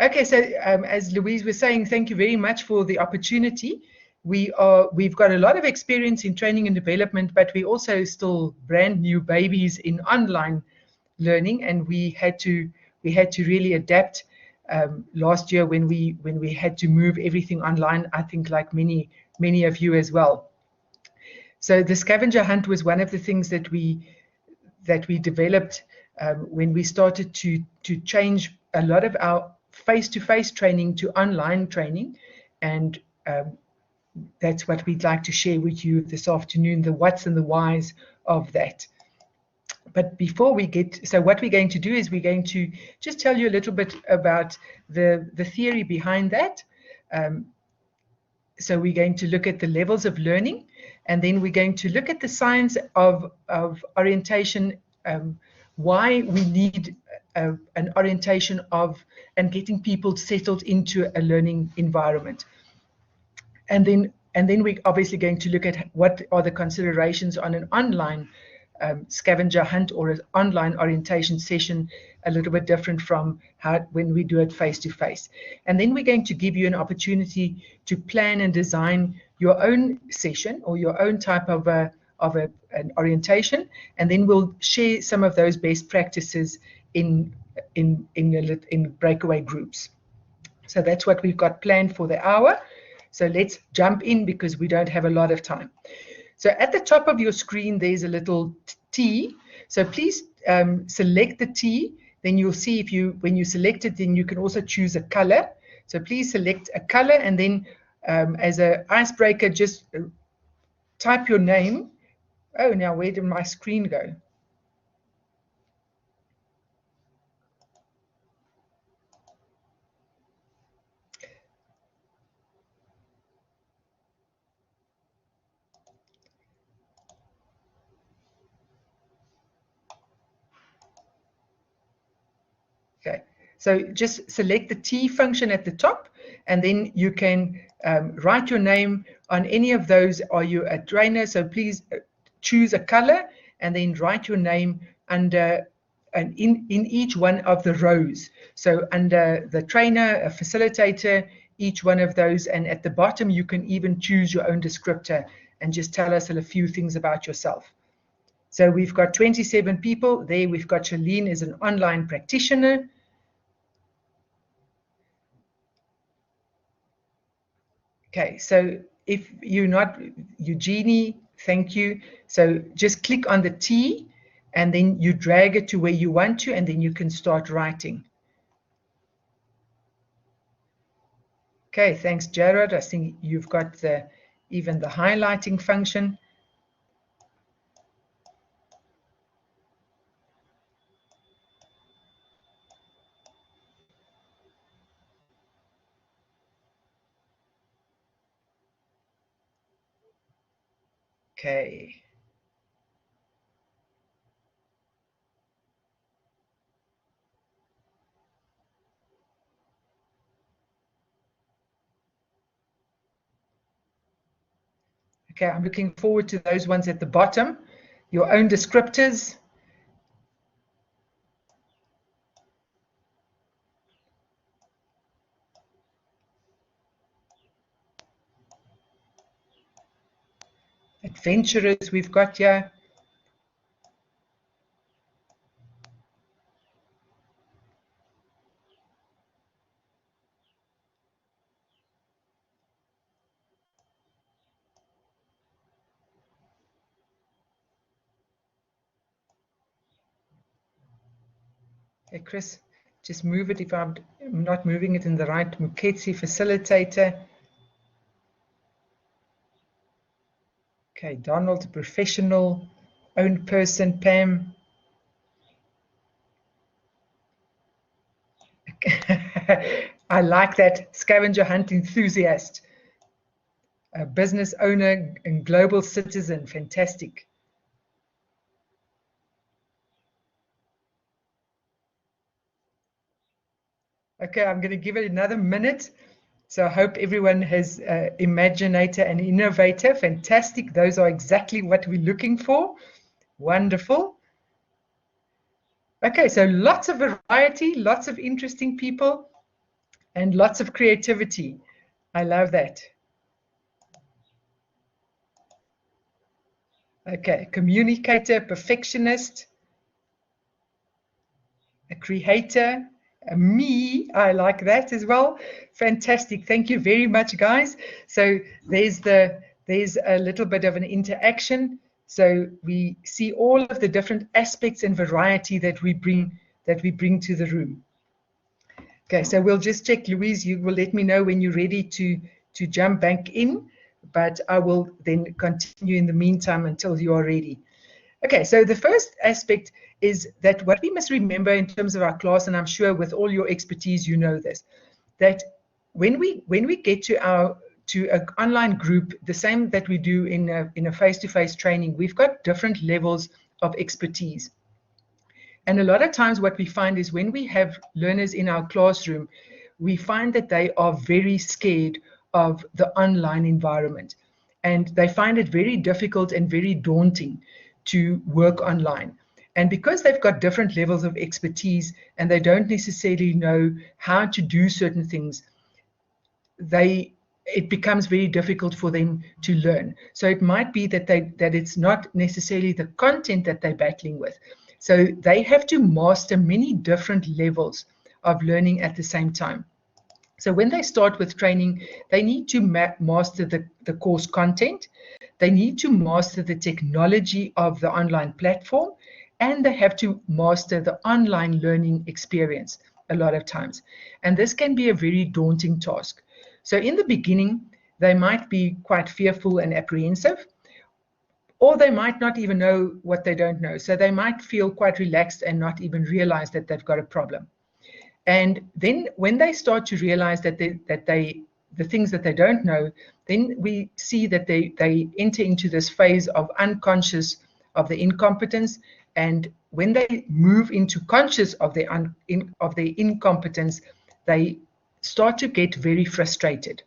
Okay, so as Louise was saying, thank you very much for the opportunity. We've got a lot of experience in training and development, but we also still brand new babies in online learning, and we had to really adapt last year when we had to move everything online. I think like many of you as well. So the scavenger hunt was one of the things that we developed when we started to change a lot of our face-to-face training to online training, and that's what we'd like to share with you this afternoon, the what's and the whys of that. But before we get, so what we're going to do is we're going to just tell you a little bit about the theory behind that. So we're going to look at the levels of learning, and then we're going to look at the science of orientation, why we need an orientation of and getting people settled into a learning environment. And then we're obviously going to look at what are the considerations on an online scavenger hunt or an online orientation session, a little bit different from when we do it face to face. And then we're going to give you an opportunity to plan and design your own session or your own type of an orientation, and then we'll share some of those best practices in breakaway groups. So that's what we've got planned for the hour. So let's jump in because we don't have a lot of time. So at the top of your screen, there's a little T. So please select the T. Then you'll see when you select it, then you can also choose a color. So please select a color, and then as an icebreaker, just type your name. Oh, now where did my screen go? Okay, so just select the T function at the top, and then you can write your name on any of those. Are you a trainer? So please choose a color and then write your name under and in each one of the rows. So under the trainer, a facilitator, each one of those, and at the bottom you can even choose your own descriptor and just tell us a few things about yourself. So we've got 27 people there. We've got Shalene as an online practitioner. Okay, so if you're not Eugenie, thank you. So just click on the T and then you drag it to where you want to, and then you can start writing. Okay, thanks, Jared. I think you've got even the highlighting function. Okay. Okay, I'm looking forward to those ones at the bottom. Your own descriptors. Adventurers we've got here. Hey, Chris, just move it if I'm not moving it in the right. Muketsi, facilitator. Okay, Donald, professional, own person, Pam. I like that, scavenger hunt enthusiast. A business owner and global citizen, fantastic. Okay, I'm going to give it another minute. So I hope everyone has imaginator and innovator. Fantastic. Those are exactly what we're looking for. Wonderful. Okay, so lots of variety, lots of interesting people. And lots of creativity. I love that. Okay, communicator, perfectionist, a creator, a me, I like that as well. Fantastic. Thank you very much, guys. So there's a little bit of an interaction. So we see all of the different aspects and variety that we bring to the room. Okay, so we'll just check. Louise, you will let me know when you're ready to jump back in, but I will then continue in the meantime until you are ready. Okay, so the first aspect is that what we must remember in terms of our class, and I'm sure with all your expertise you know this, that when we get to an online group, the same that we do in a face-to-face training, we've got different levels of expertise. And a lot of times what we find is when we have learners in our classroom, we find that they are very scared of the online environment. And they find it very difficult and very daunting to work online. And because they've got different levels of expertise and they don't necessarily know how to do certain things, it becomes very difficult for them to learn. So it might be that it's not necessarily the content that they're battling with. So they have to master many different levels of learning at the same time. So when they start with training, they need to master the course content. They need to master the technology of the online platform, and they have to master the online learning experience a lot of times. And this can be a very daunting task. So in the beginning, they might be quite fearful and apprehensive, or they might not even know what they don't know. So they might feel quite relaxed and not even realize that they've got a problem. And then when they start to realize that the things that they don't know, then we see that they enter into this phase of unconscious of the incompetence. And when they move into conscious of their incompetence, they start to get very frustrated.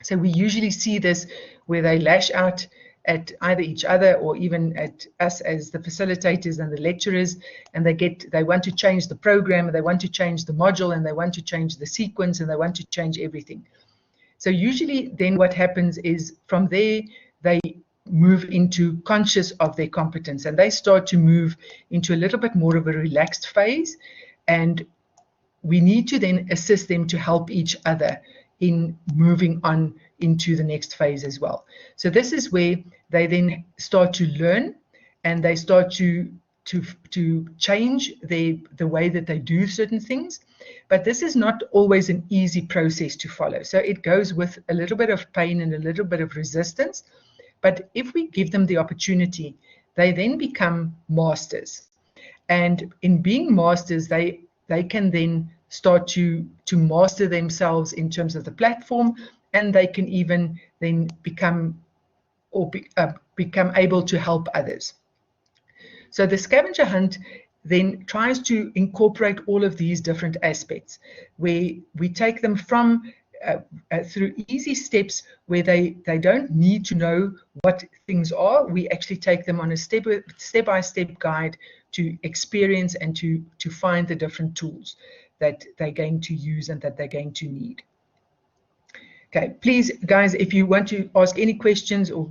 So we usually see this where they lash out at either each other or even at us as the facilitators and the lecturers, and they want to change the program, and they want to change the module, and they want to change the sequence, and they want to change everything. So usually then what happens is from there they move into conscious of their competence, and they start to move into a little bit more of a relaxed phase, and we need to then assist them to help each other in moving on into the next phase as well. So this is where they then start to learn, and they start to change the way that they do certain things. But this is not always an easy process to follow. So it goes with a little bit of pain and a little bit of resistance. But if we give them the opportunity, they then become masters. And in being masters, they can then start to master themselves in terms of the platform, and they can even then become able to help others. So the scavenger hunt then tries to incorporate all of these different aspects, where we take them from through easy steps where they don't need to know what things are. We actually take them on a step-by-step guide to experience and to find the different tools that they're going to use and that they're going to need. Okay, please, guys, if you want to ask any questions, or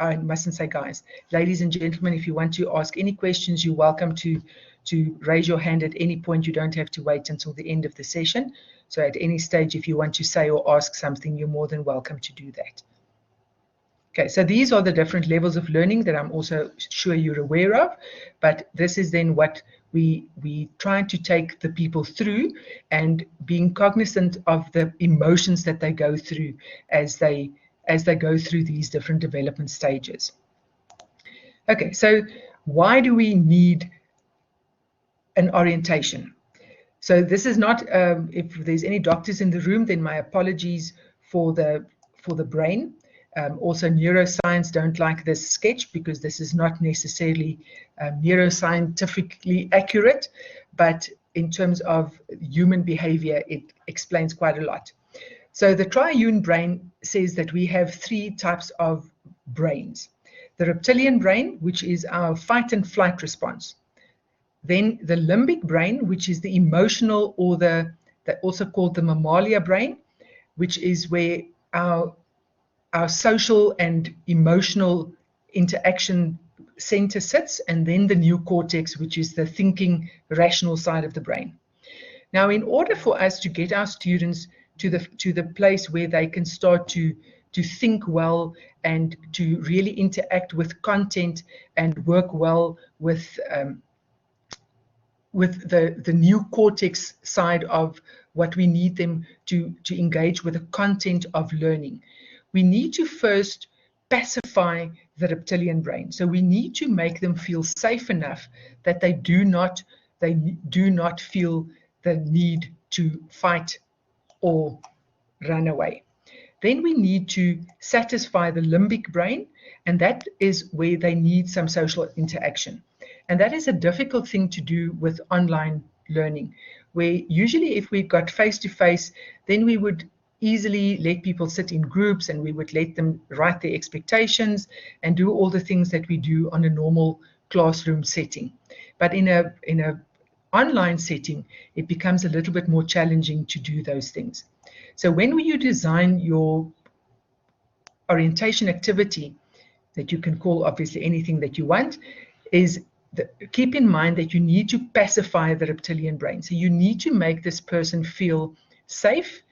I mustn't say guys, ladies and gentlemen, if you want to ask any questions, you're welcome to raise your hand at any point. You don't have to wait until the end of the session. So at any stage, if you want to say or ask something, you're more than welcome to do that. Okay, so these are the different levels of learning that I'm also sure you're aware of, but this is then what we try to take the people through, and being cognizant of the emotions that they go through as they go through these different development stages. Okay, so why do we need an orientation? So this is not, if there's any doctors in the room, then my apologies for the brain. Also, neuroscience don't like this sketch because this is not necessarily neuroscientifically accurate, but in terms of human behavior, it explains quite a lot. So the triune brain says that we have three types of brains. The reptilian brain, which is our fight and flight response. Then the limbic brain, which is the emotional or the They're also called the mammalia brain, which is where our social and emotional interaction center sits, and then the neocortex, which is the thinking, rational side of the brain. Now, in order for us to get our students to the place where they can start to think well and to really interact with content and work well with the neocortex side of what we need them to engage with the content of learning, we need to first pacify the reptilian brain. So we need to make them feel safe enough that they do not feel the need to fight or run away. Then we need to satisfy the limbic brain, and that is where they need some social interaction. And that is a difficult thing to do with online learning, where usually if we got face-to-face, then we would easily let people sit in groups and we would let them write their expectations and do all the things that we do on a normal classroom setting. But in a online setting, it becomes a little bit more challenging to do those things. So when you design your orientation activity, that you can call obviously anything that you want, keep in mind that you need to pacify the reptilian brain. So you need to make this person feel safe.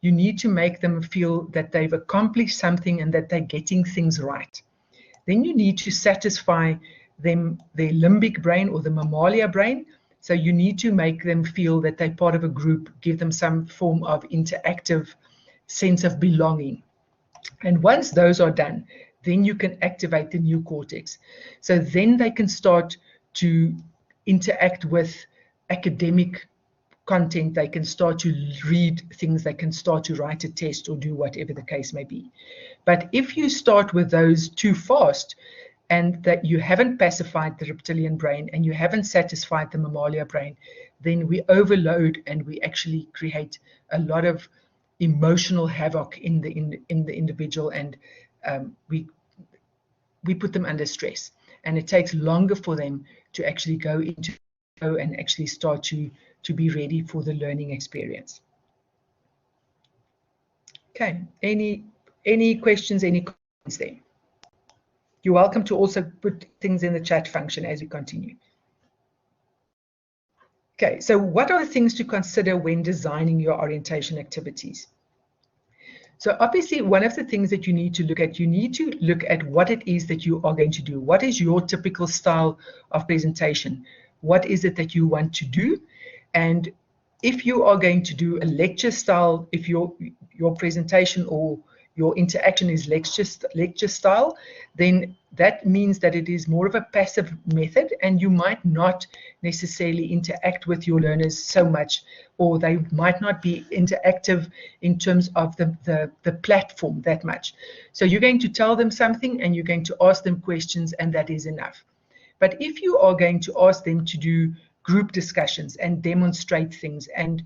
You need to make them feel that they've accomplished something and that they're getting things right. Then you need to satisfy them, their limbic brain or the mammalia brain. So you need to make them feel that they're part of a group, give them some form of interactive sense of belonging. And once those are done, then you can activate the neocortex. So then they can start to interact with academic content, they can start to read things, they can start to write a test or do whatever the case may be. But if you start with those too fast, and that you haven't pacified the reptilian brain and you haven't satisfied the mammalia brain, then we overload and we actually create a lot of emotional havoc in the individual, and we put them under stress, and it takes longer for them to actually go and actually start to be ready for the learning experience. Okay, any questions, any comments there? You're welcome to also put things in the chat function as we continue. Okay, so what are the things to consider when designing your orientation activities? So obviously, one of the things that you need to look at what it is that you are going to do. What is your typical style of presentation? What is it that you want to do? And if you are going to do a lecture style, if your presentation or your interaction is lecture style, then that means that it is more of a passive method, and you might not necessarily interact with your learners so much, or they might not be interactive in terms of the platform that much. So you're going to tell them something and you're going to ask them questions, and that is enough. But if you are going to ask them to do group discussions and demonstrate things and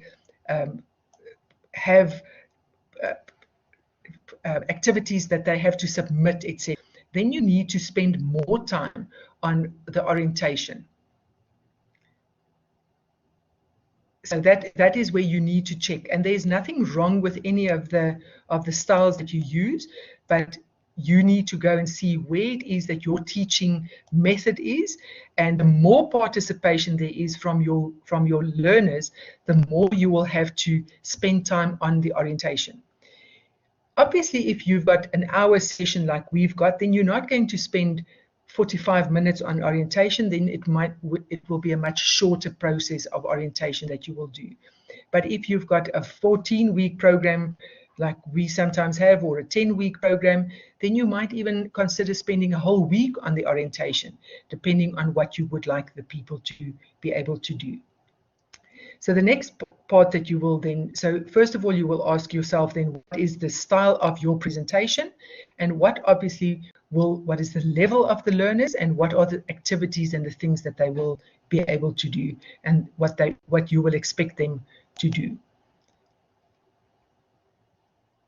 have activities that they have to submit, etc., then you need to spend more time on the orientation. So that is where you need to check. And there's nothing wrong with any of the styles that you use, but you need to go and see where it is that your teaching method is, and the more participation there is from your learners, the more you will have to spend time on the orientation. Obviously, if you've got an hour session like we've got, then you're not going to spend 45 minutes on orientation. Then it will be a much shorter process of orientation that you will do. But if you've got a 14-week program like we sometimes have, or a 10-week program, then you might even consider spending a whole week on the orientation, depending on what you would like the people to be able to do. So the next part that you will then, so first of all, you will ask yourself then, what is the style of your presentation, and what is the level of the learners, and what are the activities and the things that they will be able to do, and what you will expect them to do.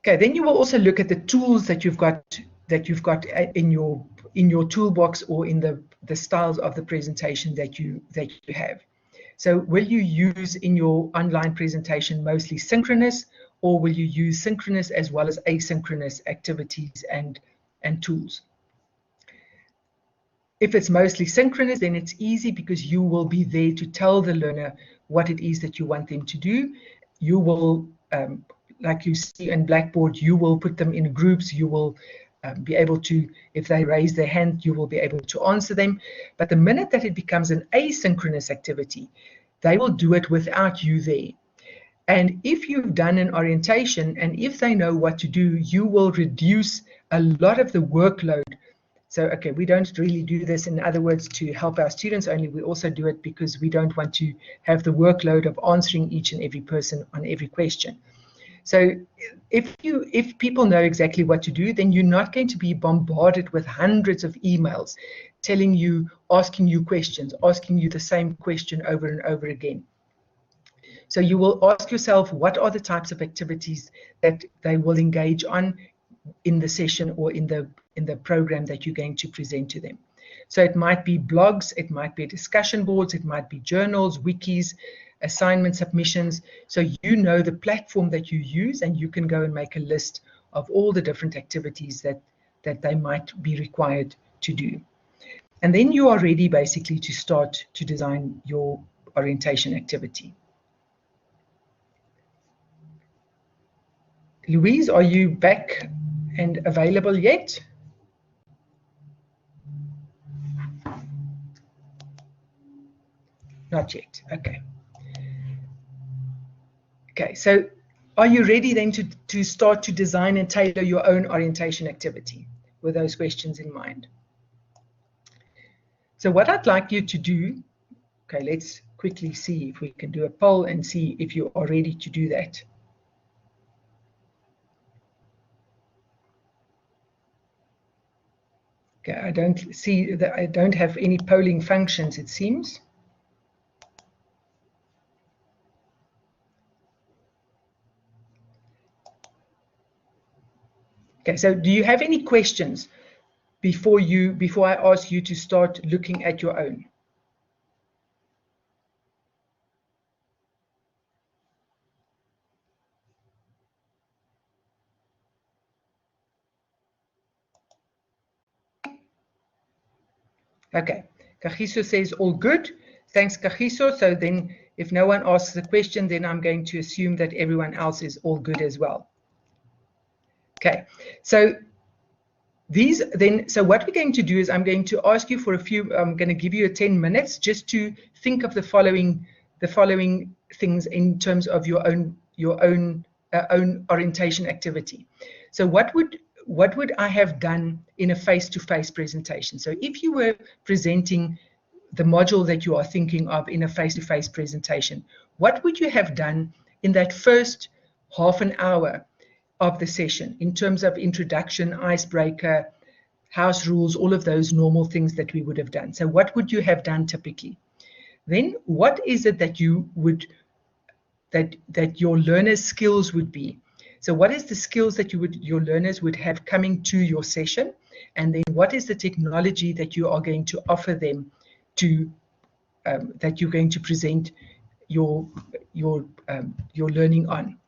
Okay, then you will also look at the tools that you've got in your toolbox, or in the styles of the presentation that you have. So will you use in your online presentation mostly synchronous, or will you use synchronous as well as asynchronous activities and tools? If it's mostly synchronous, then it's easy because you will be there to tell the learner what it is that you want them to do. You will, like you see in Blackboard, you will put them in groups. You will be able to, if they raise their hand, you will be able to answer them. But the minute that it becomes an asynchronous activity, they will do it without you there. And if you've done an orientation and if they know what to do, you will reduce a lot of the workload. So, okay, we don't really do this, in other words, to help our students only. We also do it because we don't want to have the workload of answering each and every person on every question. So if people know exactly what to do, then you're not going to be bombarded with hundreds of emails telling you, asking you questions, asking you the same question over and over again. So you will ask yourself, what are the types of activities that they will engage on in the session or in the program that you're going to present to them. So it might be blogs, it might be discussion boards, it might be journals, wikis, assignment submissions. So you know the platform that you use, and you can go and make a list of all the different activities that they might be required to do. And then you are ready basically to start to design your orientation activity. Louise, are you back and available yet? Not yet. Okay. Okay, so are you ready then to start to design and tailor your own orientation activity with those questions in mind? So what I'd like you to do, okay, let's quickly see if we can do a poll and see if you are ready to do that. Okay, I don't see that. I don't have any polling functions, it seems. Okay, so do you have any questions before I ask you to start looking at your own? Okay, Kagiso says all good. Thanks, Kagiso. So then if no one asks a question, then I'm going to assume that everyone else is all good as well. Okay, so what we're going to do is I'm going to ask you for I'm going to give you 10 minutes just to think of the following things in terms of your own orientation activity. So what would I have done in a face-to-face presentation? So if you were presenting the module that you are thinking of in a face-to-face presentation, what would you have done in that first half an hour of the session in terms of introduction, icebreaker, house rules, all of those normal things that we would have done? So what would you have done typically? Then what is it that you would that your learners' skills would be? So what is the skills that your learners would have coming to your session? And then what is the technology that you are going to offer them to that you're going to present your learning on?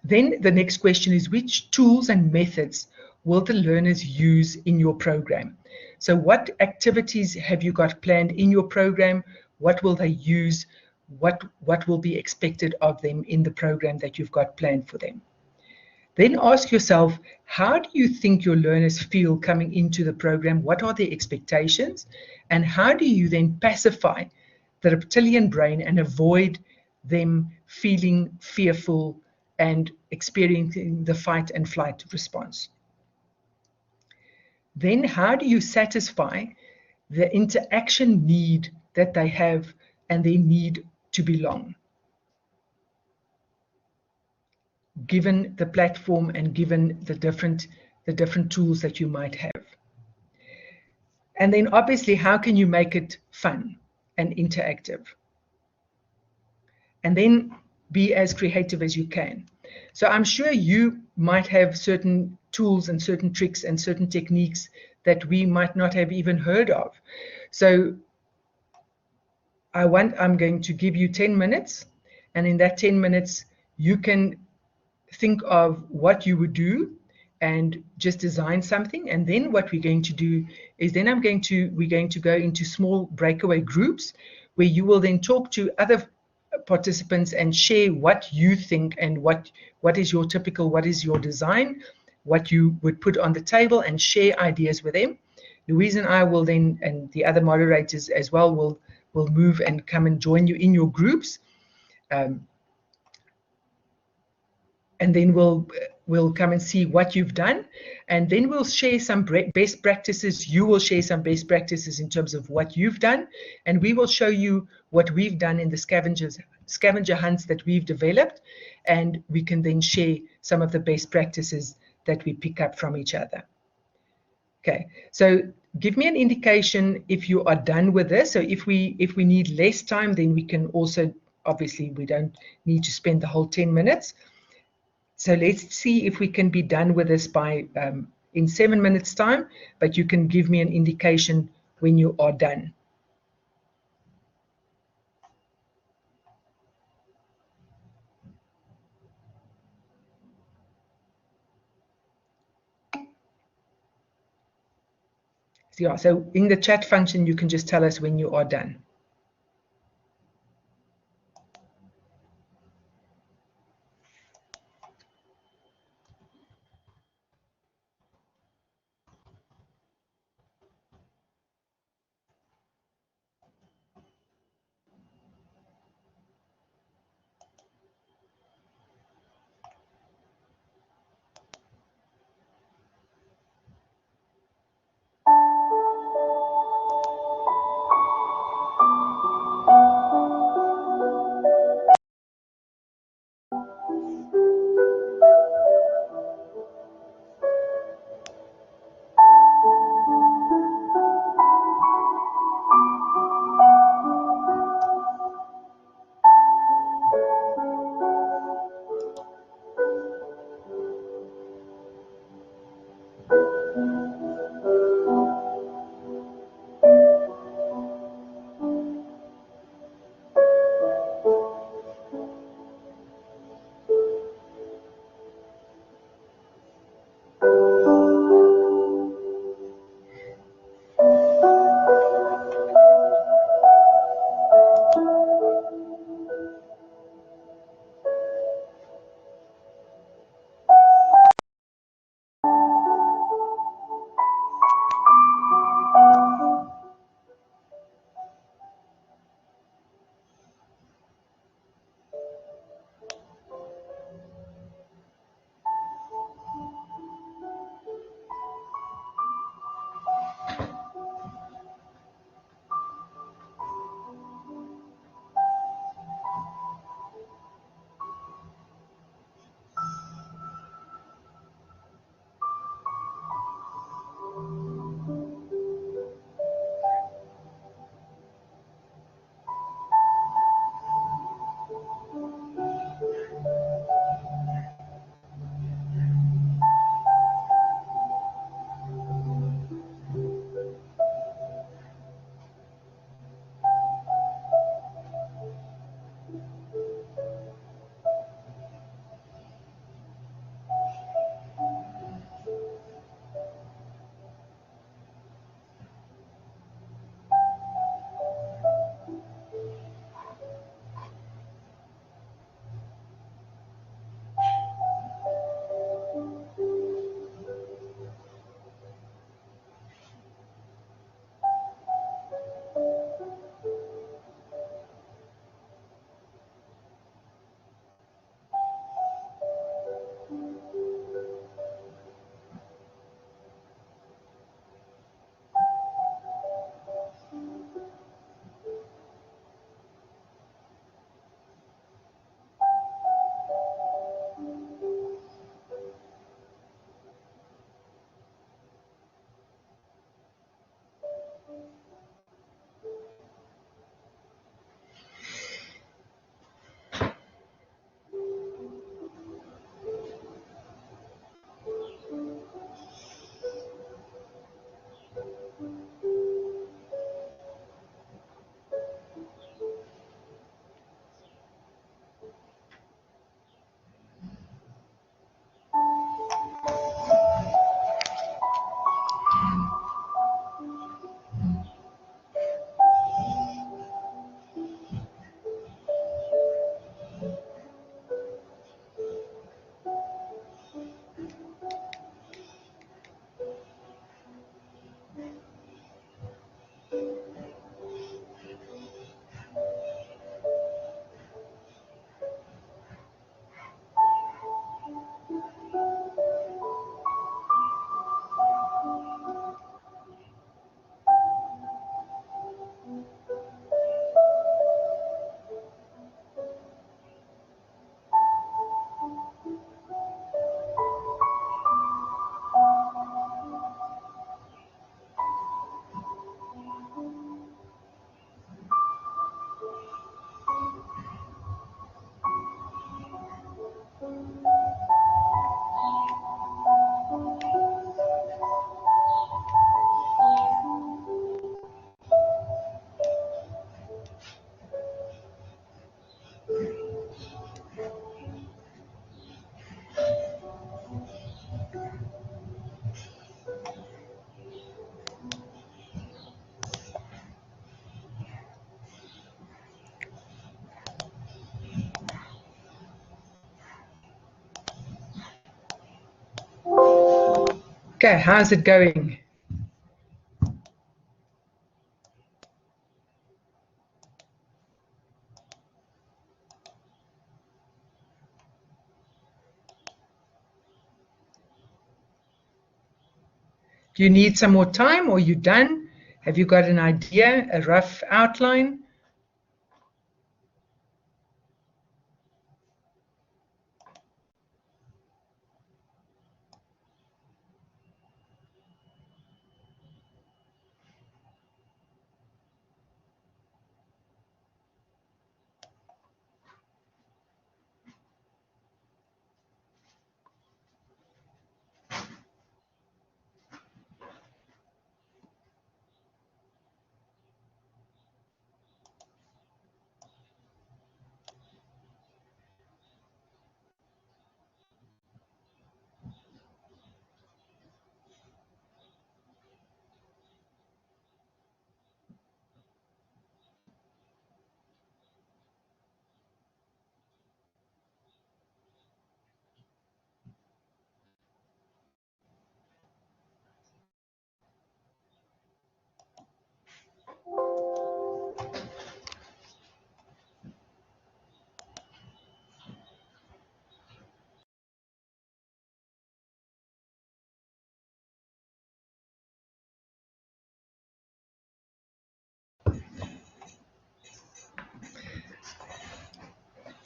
Then the next question is, which tools and methods will the learners use in your program? So what activities have you got planned in your program? What will they use? What will be expected of them in the program that you've got planned for them? Then ask yourself, how do you think your learners feel coming into the program? What are their expectations? And how do you then pacify the reptilian brain and avoid them feeling fearful and experiencing the fight and flight response? Then how do you satisfy the interaction need that they have and their need to belong, given the platform and given the different tools that you might have? And then obviously, how can you make it fun and interactive? And then be as creative as you can. So I'm sure you might have certain tools and certain tricks and certain techniques that we might not have even heard of. So I'm going to give you 10 minutes, and in that 10 minutes, you can think of what you would do and just design something. And then what we're going to do is then we're going to go into small breakaway groups where you will then talk to other participants and share what you think and what is your typical, what is your design, what you would put on the table, and share ideas with them. Louise and I will then, and the other moderators as well, will move and come and join you in your groups. And then we'll come and see what you've done, and then we'll share some best practices. You will share some best practices in terms of what you've done, and we will show you what we've done in the scavenger hunts that we've developed, and we can then share some of the best practices that we pick up from each other. Okay, so give me an indication if you are done with this. So if we need less time, then we can also, obviously we don't need to spend the whole 10 minutes. So let's see if we can be done with this by in 7 minutes time, but you can give me an indication when you are done. So, yeah, so in the chat function, you can just tell us when you are done. Okay, how's it going? Do you need some more time, or are you done? Have you got an idea, a rough outline?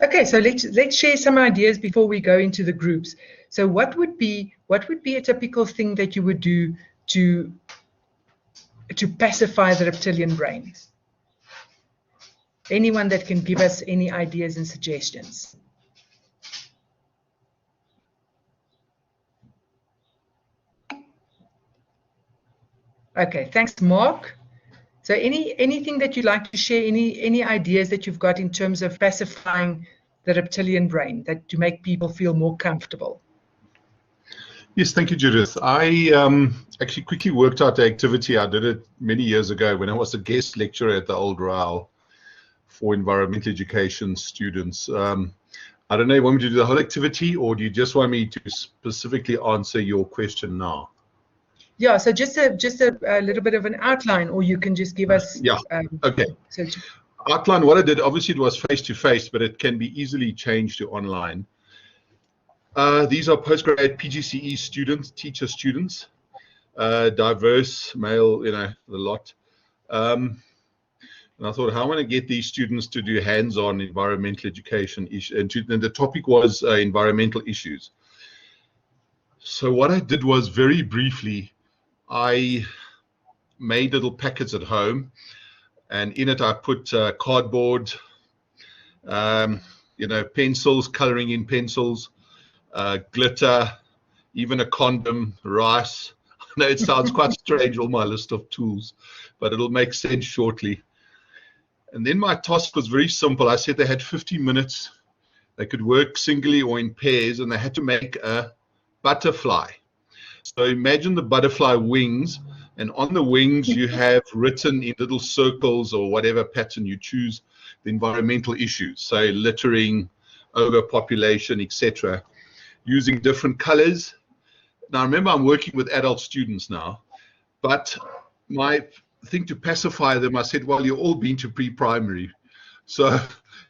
Okay, so let's share some ideas before we go into the groups. So what would be a typical thing that you would do to pacify the reptilian brain? Anyone that can give us any ideas and suggestions? Okay, thanks, Mark. So anything that you'd like to share, any ideas that you've got in terms of pacifying the reptilian brain, that to make people feel more comfortable? Yes, thank you, Judith. I actually quickly worked out the activity. I did it many years ago when I was a guest lecturer at the old Louw for environmental education students. I don't know, you want me to do the whole activity, or do you just want me to specifically answer your question now? Yeah, so just a little bit of an outline, or you can just give us. Yeah, okay. So outline what I did. Obviously, it was face-to-face, but it can be easily changed to online. These are postgrad PGCE students, teacher students, diverse, male, a lot. And I thought, how am I going to get these students to do hands-on environmental education? And the topic was environmental issues. So what I did was, very briefly, I made little packets at home, and in it I put cardboard, pencils, coloring in pencils, glitter, even a condom, rice. I know it sounds quite strange, all my list of tools, but it'll make sense shortly. And then my task was very simple. I said they had 50 minutes. They could work singly or in pairs, and they had to make a butterfly. So imagine the butterfly wings, and on the wings you have written in little circles or whatever pattern you choose the environmental issues, so littering, overpopulation, etc., using different colors. Now remember, I'm working with adult students now, but my thing to pacify them, I said, well, you've all been to pre-primary, so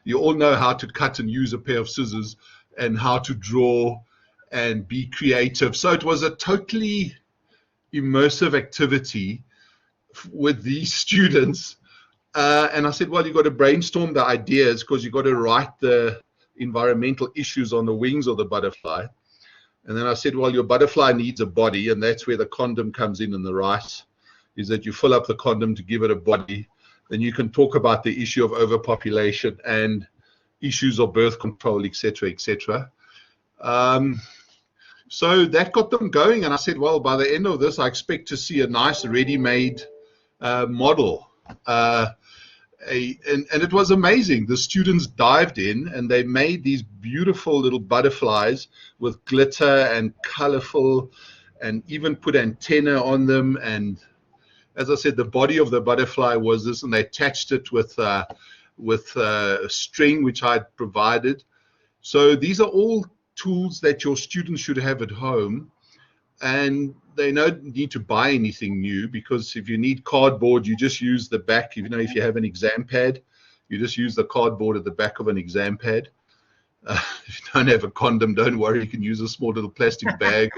you all know how to cut and use a pair of scissors and how to draw and be creative. So it was a totally immersive activity with these students. And I said, well, you've got to brainstorm the ideas, because you've got to write the environmental issues on the wings of the butterfly. And then I said, well, your butterfly needs a body, and that's where the condom comes in the rice, is that you fill up the condom to give it a body. Then you can talk about the issue of overpopulation and issues of birth control, etc., etc. So that got them going, and I said, well, by the end of this, I expect to see a nice ready-made model. And it was amazing. The students dived in, and they made these beautiful little butterflies with glitter and colorful, and even put antenna on them. And as I said, the body of the butterfly was this, and they attached it with a string which I had provided. So these are all tools that your students should have at home and they don't need to buy anything new, because if you need cardboard, you just use the back. If you have an exam pad, you just use the cardboard at the back of an exam pad. If you don't have a condom, don't worry, you can use a small little plastic bag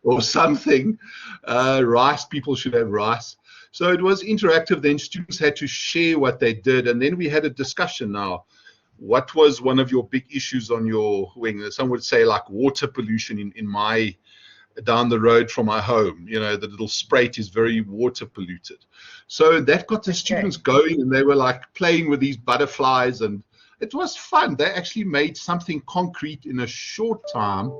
or something. Rice, people should have rice. So it was interactive. Then students had to share what they did, and then we had a discussion. Now, what was one of your big issues on your wing? Some would say like water pollution in my, down the road from my home. The little Spruit is very water polluted. So that got the students going, and they were like playing with these butterflies, and it was fun. They actually made something concrete in a short time.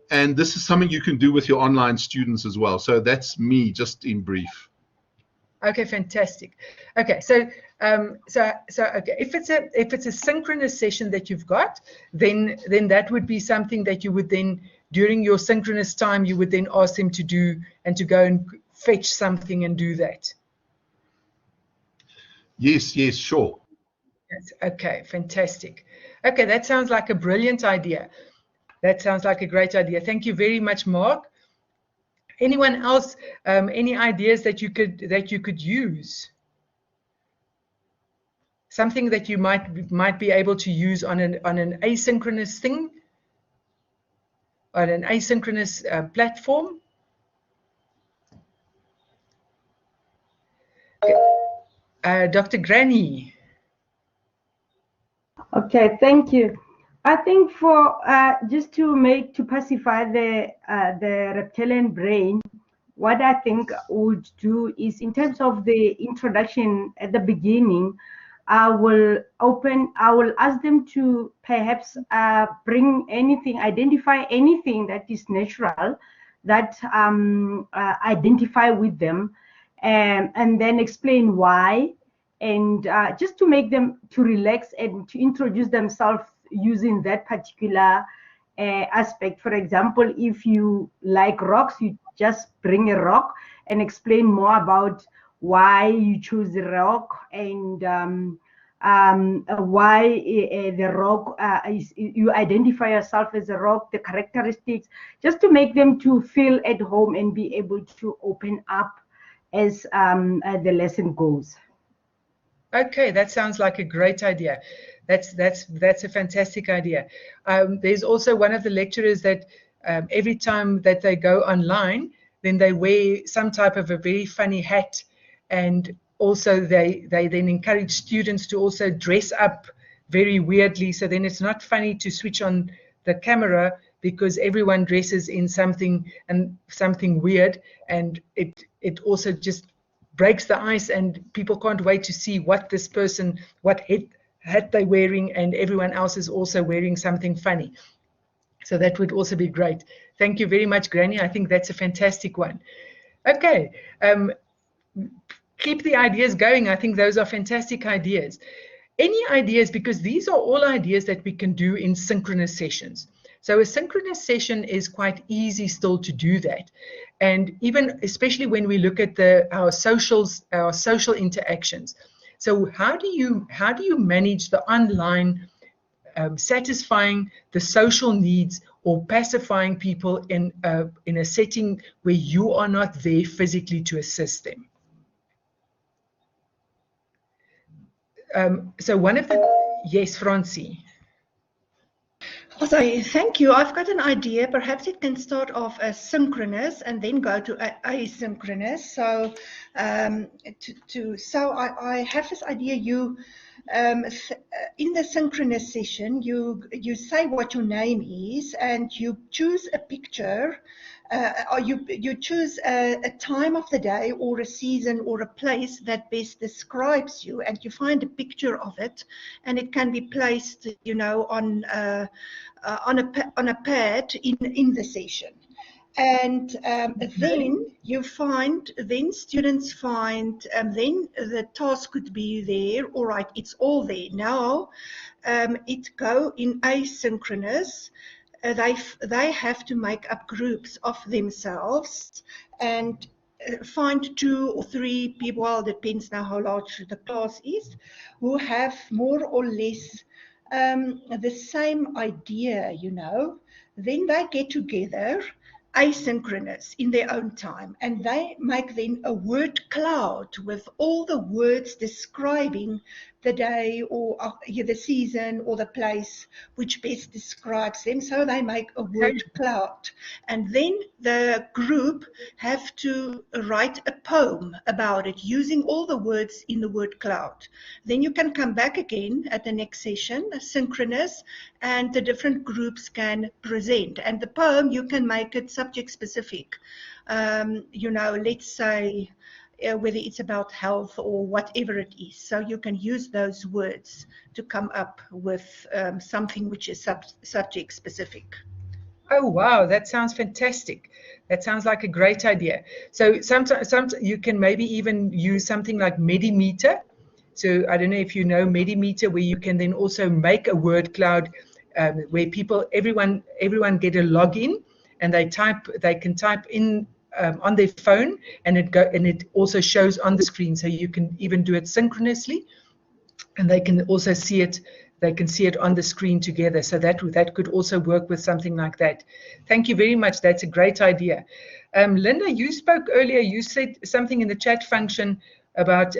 And this is something you can do with your online students as well. So that's me, just in brief. Okay, fantastic. Okay, so okay, if it's a synchronous session that you've got, then that would be something that you would then, during your synchronous time, you would then ask them to do, and to go and fetch something and do that. Yes, sure. Yes, okay, fantastic. Okay, that sounds like a brilliant idea. That sounds like a great idea. Thank you very much, Mark. Anyone else? Any ideas that you could use? Something that you might be able to use on an asynchronous thing, on an asynchronous platform. Dr. Granny. Okay, thank you. I think for just to pacify the reptilian brain, what I think would do is, in terms of the introduction at the beginning, I will ask them to perhaps bring anything, identify anything that is natural, that identify with them, and then explain why, and just to make them to relax and to introduce themselves using that particular aspect. For example, if you like rocks, you just bring a rock and explain more about why you choose the rock, and why the rock is, you identify yourself as a rock, the characteristics, just to make them to feel at home and be able to open up as the lesson goes. Okay, that sounds like a great idea. That's a fantastic idea. There's also one of the lecturers that every time that they go online, then they wear some type of a very funny hat, and also they then encourage students to also dress up very weirdly. So then it's not funny to switch on the camera, because everyone dresses in something weird, and it also just breaks the ice, and people can't wait to see what this person, what hat they're wearing, and everyone else is also wearing something funny. So that would also be great. Thank you very much, Granny. I think that's a fantastic one. Okay, keep the ideas going. I think those are fantastic ideas. Any ideas, because these are all ideas that we can do in synchronous sessions. So a synchronous session is quite easy still to do that. And even especially when we look at our social interactions. So how do you manage the online satisfying the social needs, or pacifying people in a setting where you are not there physically to assist them? So one of the, yes, Francie. Also, thank you. I've got an idea. Perhaps it can start off as synchronous and then go to asynchronous. So, I have this idea. You, in the synchronous session, you say what your name is, and you choose a picture. Or you choose a time of the day, or a season, or a place that best describes you, and you find a picture of it, and it can be placed, on a pad in the session. And then students find, then the task could be there. All right, it's all there now. It go in asynchronous. They have to make up groups of themselves and find 2 or 3 people, well, depends now how large the class is, who have more or less the same idea, Then they get together asynchronous in their own time, and they make then a word cloud with all the words describing the day or the season or the place which best describes them. So they make a word cloud, and then the group have to write a poem about it using all the words in the word cloud. Then you can come back again at the next session, synchronous, and the different groups can present. And the poem, you can make it subject specific. Let's say whether it's about health or whatever it is. So you can use those words to come up with something which is subject specific. Oh, wow, that sounds fantastic. That sounds like a great idea. So sometimes you can maybe even use something like Mentimeter. So I don't know if you know Mentimeter, where you can then also make a word cloud where everyone get a login, and they can type in on their phone, and it also shows on the screen. So you can even do it synchronously, and they can also see it. They can see it on the screen together. So that could also work with something like that. Thank you very much. That's a great idea. Linda, you spoke earlier. You said something in the chat function about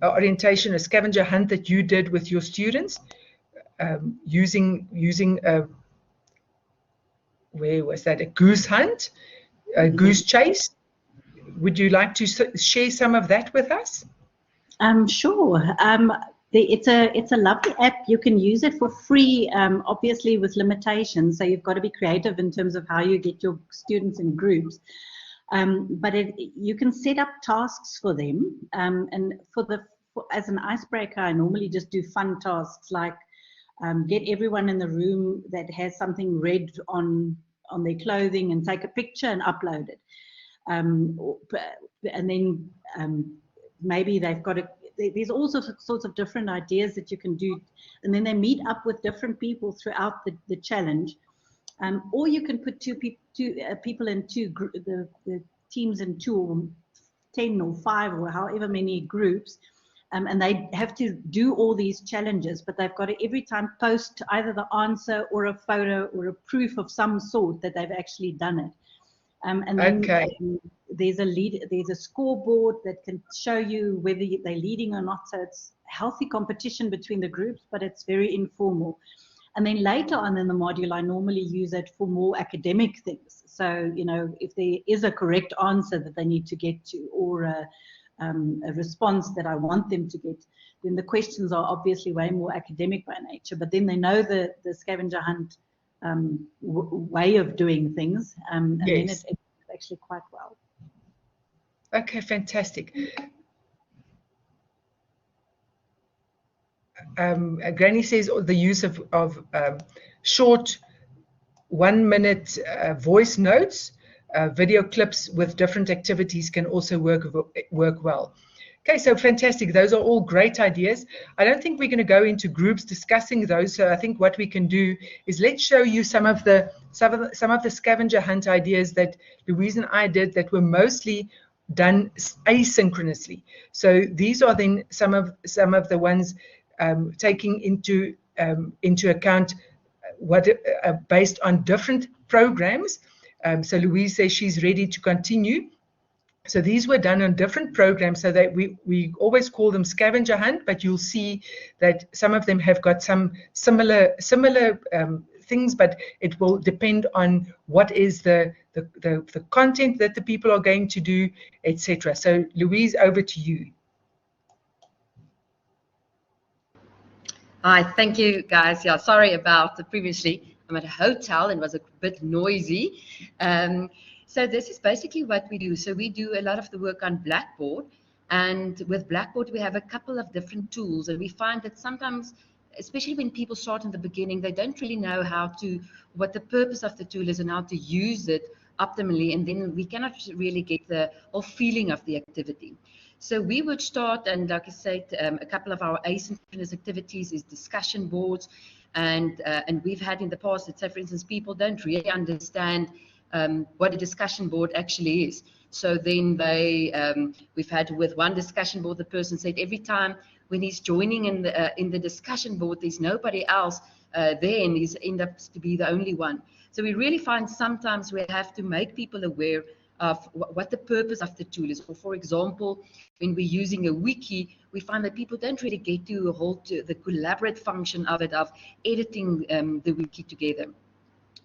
orientation, a scavenger hunt that you did with your students using where was that? A goose hunt, a goose chase. Would you like to share some of that with us? Sure. It's a lovely app. You can use it for free, obviously with limitations. So you've got to be creative in terms of how you get your students in groups. But you can set up tasks for them. And as an icebreaker, I normally just do fun tasks like get everyone in the room that has something red on their clothing and take a picture and upload it. And then maybe they've got there's all sorts of different ideas that you can do, and then they meet up with different people throughout the challenge, or you can put two people in the teams in 2 or 10 or 5 or however many groups, and they have to do all these challenges, but they've got to every time post either the answer or a photo or a proof of some sort that they've actually done it. And then there's a scoreboard that can show you whether they're leading or not. So it's healthy competition between the groups, but it's very informal. And then later on in the module, I normally use it for more academic things. So, if there is a correct answer that they need to get to, or a response that I want them to get, then the questions are obviously way more academic by nature, but then they know the scavenger hunt way of doing things, and yes. Then it's actually quite well. Okay, fantastic. Granny says the use of short 1-minute voice notes, video clips with different activities can also work well. Okay, so fantastic. Those are all great ideas. I don't think we're going to go into groups discussing those. So I think what we can do is let's show you some of the scavenger hunt ideas that Louise and I did that were mostly done asynchronously. So these are then some of the ones taking into account what based on different programs. So Louise says she's ready to continue. So these were done on different programs, so that we always call them scavenger hunt, but you'll see that some of them have got some similar things, but it will depend on what is the content that the people are going to do, etc. So Louise, over to you. Hi, thank you guys. Yeah, sorry about the previously. I'm at a hotel and it was a bit noisy. So this is basically what we do. So we do a lot of the work on Blackboard, and with Blackboard we have a couple of different tools, and we find that sometimes, especially when people start in the beginning, they don't really know what the purpose of the tool is and how to use it optimally, and then we cannot really get the whole feeling of the activity. So we would start, and like I said, a couple of our asynchronous activities is discussion boards, and we've had in the past that, say, for instance, people don't really understand what a discussion board actually is. So then we've had with one discussion board, the person said every time when he's joining in the discussion board, there's nobody else then is end up to be the only one. So we really find sometimes we have to make people aware of what the purpose of the tool is. Or for example, when we're using a wiki, we find that people don't really get to hold to the collaborate function of it, of editing the wiki together.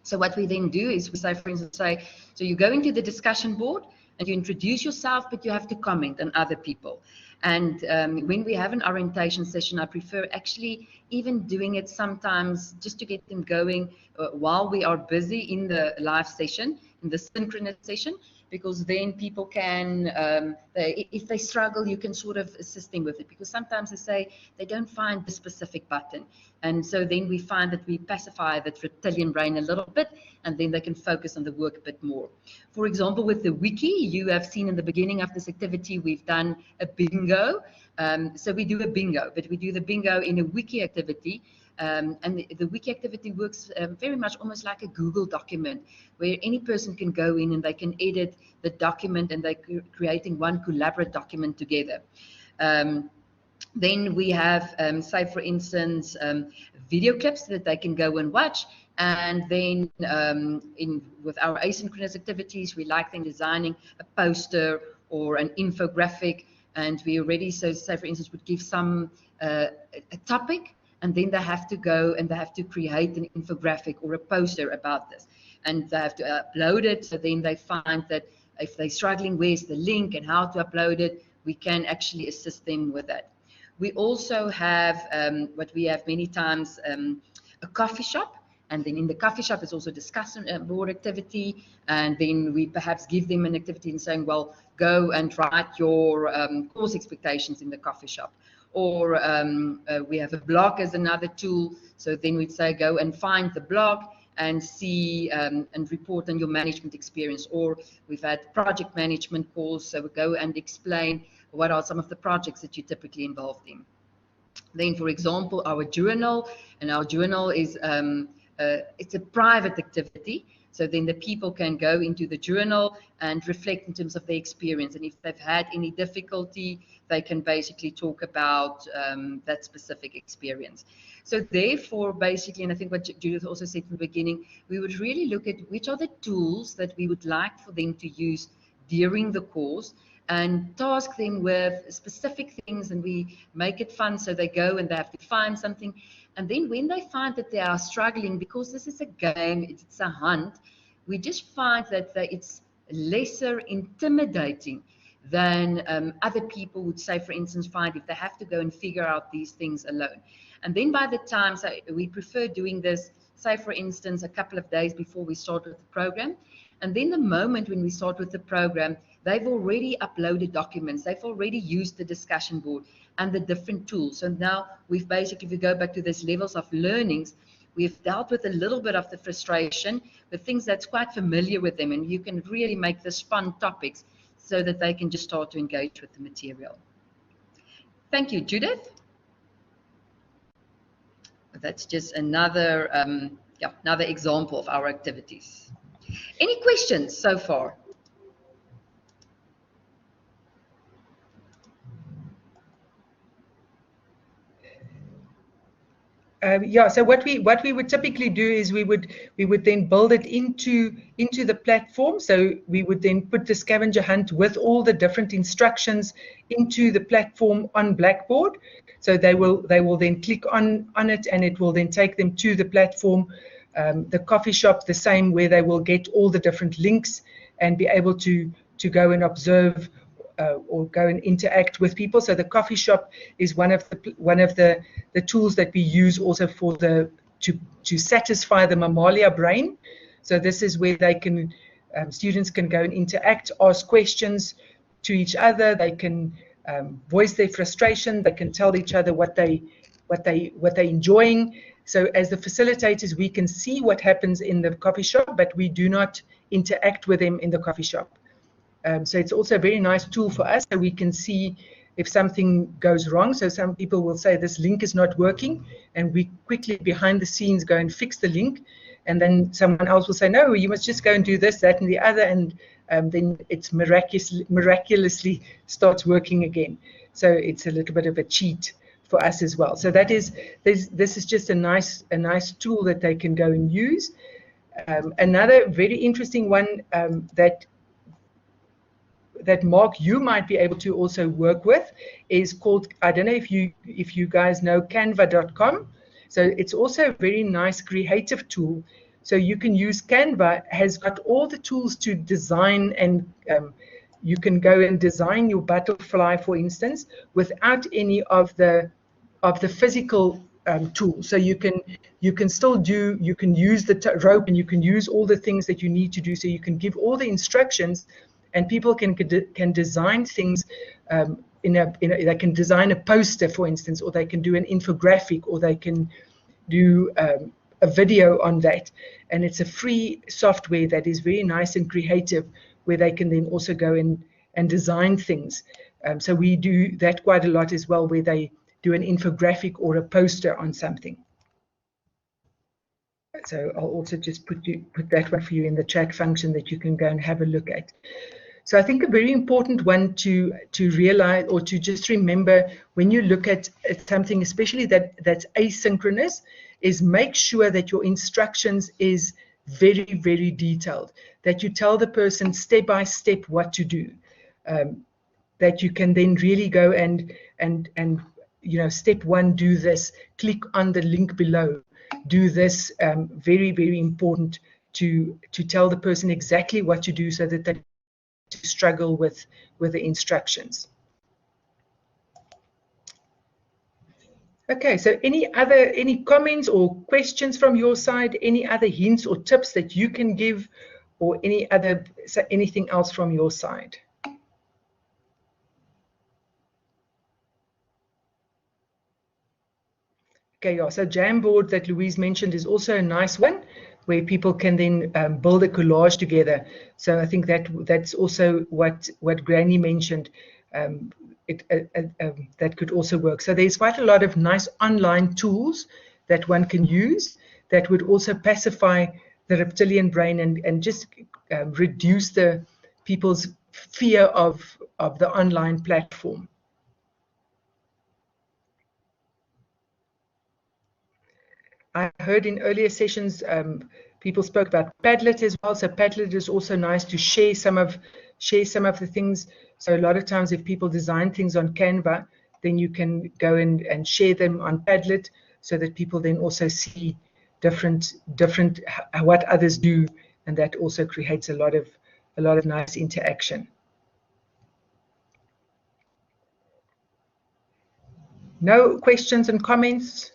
So what we then do is we say, for instance, so you go into the discussion board and you introduce yourself, but you have to comment on other people. And when we have an orientation session, I prefer actually even doing it sometimes just to get them going while we are busy in the live session, in the synchronous session, because then people can, if they struggle, you can sort of assist them with it, because sometimes they say they don't find the specific button. And so then we find that we pacify that reptilian brain a little bit, and then they can focus on the work a bit more. For example, with the wiki, you have seen in the beginning of this activity, we've done a bingo. So we do a bingo, but we do the bingo in a wiki activity. And the wiki activity works very much almost like a Google document, where any person can go in and they can edit the document, and they're creating one collaborative document together. Then we have, say for instance, video clips that they can go and watch. And then with our asynchronous activities, we like them designing a poster or an infographic. And we already, so say for instance, would give some a topic, and then they have to go and they have to create an infographic or a poster about this. And they have to upload it. So then they find that if they're struggling, where's the link and how to upload it, we can actually assist them with that. We also have what we have many times, a coffee shop. And then in the coffee shop is also discussion board activity. And then we perhaps give them an activity in saying, well, go and write your course expectations in the coffee shop. Or we have a blog as another tool. So then we'd say, go and find the blog and see and report on your management experience. Or we've had project management calls. So we go and explain what are some of the projects that you're typically involved in. Then, for example, our journal, and our journal is, it's a private activity. So then the people can go into the journal and reflect in terms of their experience. And if they've had any difficulty, they can basically talk about that specific experience. So therefore, basically, and I think what Judith also said from the beginning, we would really look at which are the tools that we would like for them to use during the course, and task them with specific things, and we make it fun. So they go and they have to find something. And then when they find that they are struggling, because this is a game, it's a hunt, we just find that it's lesser intimidating than other people would say, for instance, find if they have to go and figure out these things alone. And then by the time, so we prefer doing this, say, for instance, a couple of days before we start with the program. And then the moment when we start with the program, they've already uploaded documents. They've already used the discussion board and the different tools. So now we've basically, if we go back to these levels of learnings, we've dealt with a little bit of the frustration, with things that's quite familiar with them. And you can really make this fun topics so that they can just start to engage with the material. Thank you, Judith. That's just another, another example of our activities. Any questions so far? So what we would typically do is we would then build it into the platform. So we would then put the scavenger hunt with all the different instructions into the platform on Blackboard. So they will then click on it, and it will then take them to the platform. The coffee shop, the same, where they will get all the different links and be able to go and observe or go and interact with people. So the coffee shop is one of the tools that we use also for to satisfy the mammalia brain. So this is where they can students can go and interact, ask questions to each other. They can voice their frustration. They can tell each other what they're enjoying. So as the facilitators, we can see what happens in the coffee shop, but we do not interact with them in the coffee shop. So it's also a very nice tool for us, so we can see if something goes wrong. So some people will say this link is not working, and we quickly behind the scenes go and fix the link. And then someone else will say, no, you must just go and do this, that, and the other. And then it's miraculously starts working again. So it's a little bit of a cheat for us as well. So that is this is just a nice tool that they can go and use. Another very interesting one that Mark, you might be able to also work with is called, I don't know if you guys know Canva.com. So it's also a very nice creative tool. So you can use Canva, has got all the tools to design, and you can go and design your butterfly, for instance, without any of the physical tools. So you can still do, you can use the rope, and you can use all the things that you need to do. So you can give all the instructions, and people can design things they can design a poster, for instance, or they can do an infographic, or they can do a video on that. And it's a free software that is very nice and creative, where they can then also go in and design things. So we do that quite a lot as well, where they do an infographic or a poster on something. So I'll also just put that one for you in the chat function that you can go and have a look at. So I think a very important one to realize, or to just remember when you look at something, especially that's asynchronous, is make sure that your instructions is very, very detailed, that you tell the person step by step what to do, that you can then really go and step one, do this, click on the link below, do this. Very, very important to tell the person exactly what to do, so that they to struggle with the instructions. Okay, so any comments or questions from your side, any other hints or tips that you can give, or anything else from your side? Okay, yeah, so Jamboard that Louise mentioned is also a nice one, where people can then build a collage together. So I think that's also what Granny mentioned. That could also work. So there's quite a lot of nice online tools that one can use that would also pacify the reptilian brain and just reduce the people's fear of the online platform. I heard in earlier sessions people spoke about Padlet as well. So Padlet is also nice to share some of the things. So a lot of times, if people design things on Canva, then you can go and share them on Padlet, so that people then also see different what others do, and that also creates a lot of nice interaction. No questions and comments?